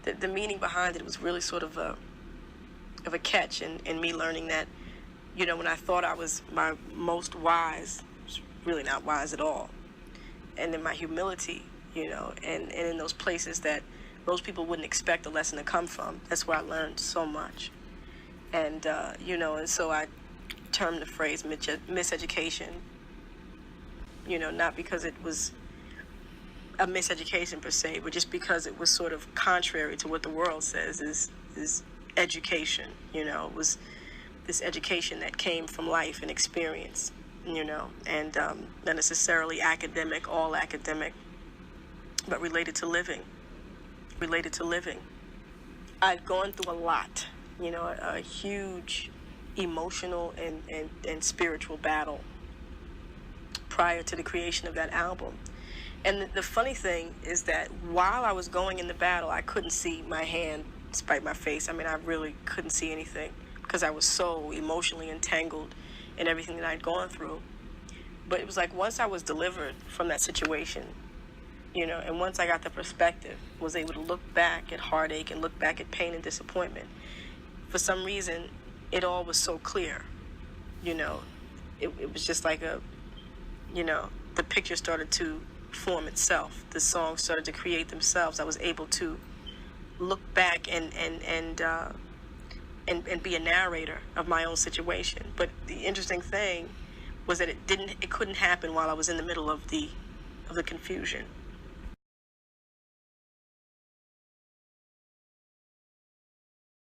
the meaning behind it was really sort of a catch in me learning that, you know, when I thought I was my most wise, I was really not wise at all. And in my humility, you know, and in those places that most people wouldn't expect a lesson to come from, that's where I learned so much. And, you know, and so I termed the phrase miseducation, you know, not because it was a miseducation per se, but just because it was sort of contrary to what the world says is education. You know, it was this education that came from life and experience, you know, and not necessarily academic, all academic, but related to living. I'd gone through a lot, you know, a huge emotional and spiritual battle prior to the creation of that album. And the funny thing is that while I was going in the battle, I couldn't see my hand despite my face. I mean, I really couldn't see anything because I was so emotionally entangled in everything that I'd gone through. But it was like once I was delivered from that situation, you know, and once I got the perspective, was able to look back at heartache and look back at pain and disappointment, for some reason, it all was so clear, you know. It was just like you know, the picture started to form itself. The songs started to create themselves. I was able to look back and be a narrator of my own situation. But the interesting thing was that it couldn't happen while I was in the middle of the confusion.